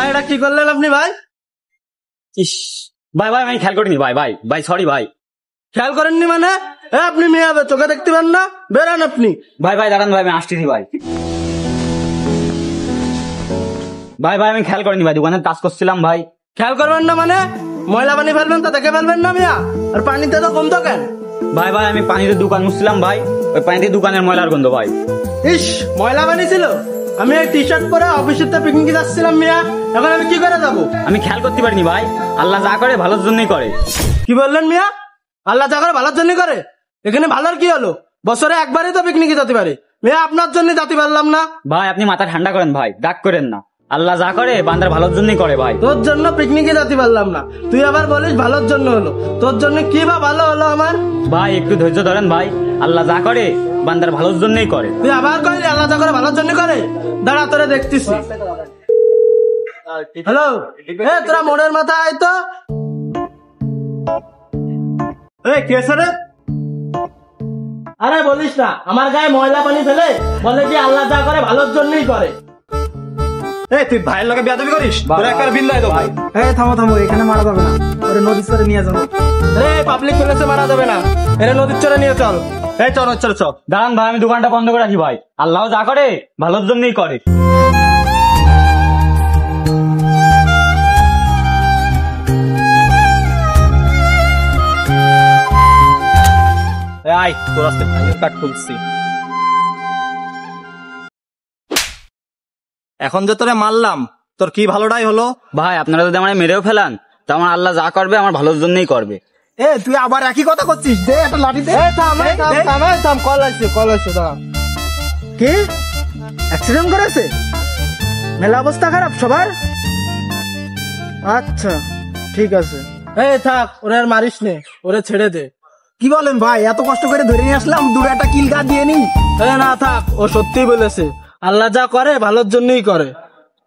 ভাই এটা কি করলেন আপনি ভাই? ইস ভাই ভাই আমি খেয়াল করিনি ভাই ভাই ভাই সরি ভাই। খেয়াল করেননি মানে? আপনি মেয়ে হবে, চোখে দেখতে পান না? বেরান আপনি। ভাই ভাই দাঁড়ান ভাই, আমি আসতেছি ভাই। ভাই ভাই আমি খেয়াল করিনি ভাই, দোকানে কাজ করছিলাম ভাই। খেয়াল করবেন না মানে? ময়লা পানি ফেলবেন তো দেখে ফেলবেন না মিয়া? আর পানিতে তো কম তো কেন? ভাই ভাই আমি পানিতে দোকান মুছছিলাম ভাই, ওই পানিতে দোকানের ময়লার গন্ধ ভাই। ইস ময়লা পানি ছিল। আমি এই টি শার্ট পরে অফিসের পিকনিকে যাচ্ছিলাম মিয়া, এখন আমি কি করে যাবো? আমি খেয়াল করতে পারিনি ভাই, আল্লাহ যা করে ভালোর জন্যই করে। কি বললেন মিয়া? আল্লাহ যা করে ভালোর জন্য করে? এখানে ভালোর কি হলো? বছরে একবারই তো পিকনিকে যেতে পারে মিয়া, আপনার জন্য যেতে পারলাম না। ভাই আপনি মাথা ঠান্ডা করেন ভাই, রাগ করেন না। আল্লাহ যা করে বান্দার ভালোর জন্যই করে ভাই। তোর জন্য পিকনিকে যেতে পারলাম না, তুই আবার বলিস ভালোর জন্য হলো। তোর জন্য কি বা ভালো হলো আমার? ভাই একটু ধৈর্য ধরেন ভাই, আল্লাহ যা করে বান্দার ভালোর জন্যই করে। তুই আবার কইলি আল্লাহ যা করে ভালোর জন্য করে? দাঁড়া তোরে দেখতেছি। হ্যালো, তোরা মোড়ের মাথা আয় তো। কেসে রে? আরে বলিস না, আমার গায়ে ময়লা পানি ফেলে বলে কি আল্লাহ যা করে ভালোর জন্যই করে। তুই ভাইয়ের লগে বিয়াদবি করিস? তোরা একবার বিল্লাই দাও ভাই। থামো থামো, এখানে মারা যাবে না, ওরে নদীর চরে নিয়ে যাবো। পাবলিক প্লেসে মারা যাবে না, এরা নদীর চরে নিয়ে চল। চল চল চল। দাঁড়ান ভাই আমি দোকানটা বন্ধ করে রাখি ভাই, আল্লাহ যা করে ভালোর জন্যই করে। আয় তোর আজকে ভাইয়ের কাট খুলছি। এখন যে তোরে মারলাম তোর কি ভালোটাই হলো? ভাই আপনারা যদি আমার মেরেও ফেলান তা আমার আল্লাহ যা করবে আমার ভালোর জন্যই করবে। তুই আবার একই কথা করছিস, দে একটা লাঠি দে। থাম, কল আসছে দাঁড়া। কি অ্যাক্সিডেন্ট করেছে? মেলা অবস্থা খারাপ সবার? আচ্ছা ঠিক আছে। থাক, ওরে আর মারিস নে, ওরে ছেড়ে দে। কি বলেন ভাই, এত কষ্ট করে ধরে নিয়ে আসলাম, দূরে একটা কিল গা দিয়ে নি। না থাক, ও সত্যি বলেছে, আল্লাহ যা করে ভালোর জন্যই করে।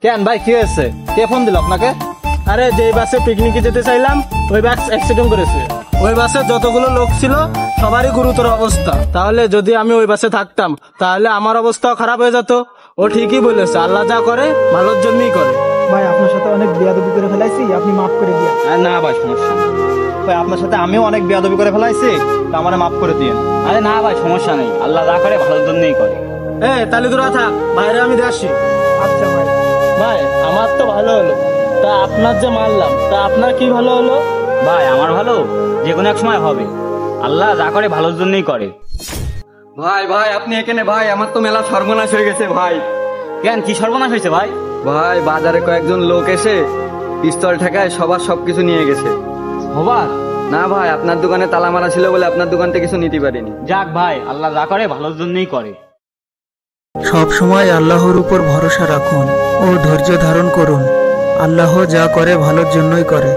কেন ভাই কি হয়েছে? কে ফোন দিল আপনাকে? আরে যে বাসে পিকনিকে যেতে চাইলাম ওই বাস অ্যাক্সিডেন্ট করেছে। ওই বাসে যতগুলো লোক ছিল সবারই গুরুতর অবস্থা। তাহলে যদি আমি ওই বাসে থাকতাম তাহলে আমার অবস্থাও খারাপ হয়ে যেত। ও ঠিকই বলেছে, আল্লাহ যা করে ভালোর জন্যই করে। ভাই আপনার সাথে অনেক বেয়াদবি করে ফেলাইছি, আপনি মাফ করে দিয়ে। না ভাই সমস্যা নেই। ভাই আপনার সাথে আমিও অনেক বেয়াদবি করে ফেলাইছি, তা আমারে মাফ করে দিন। আরে না ভাই সমস্যা নেই, আল্লাহ যা করে ভালোর জন্যই করে। তাহলে তোরা থাক, বাইরে আমি আসি। আচ্ছা ভাই। ভাই আমার তো ভালো হলো, তা আপনার যে মারলাম তা আপনার কি ভালো হলো? ভাই আমার ভালো যে কোনো এক সময় হবে, আল্লাহ যা করে ভালোর জন্যই করে। ভাই ভাই আপনি এখানে? ভাই আমার তো মেলা সর্বনাশ হয়ে গেছে ভাই। কেন কি সর্বনাশ হয়েছে ভাই? ভাই বাজারে কয়েকজন লোক এসে পিস্তল ঠেকায় সবার সবকিছু নিয়ে গেছে। হবার না ভাই, আপনার দোকানে তালা মারা ছিল বলে আপনার দোকান থেকে কিছু নিতে পারিনি। যাক ভাই, আল্লাহ যা করে ভালোর জন্যই করে। সব সময় আল্লাহর উপর ভরসা রাখুন ও ধৈর্য ধারণ করুন। আল্লাহ যা করে ভালোর জন্যই করে।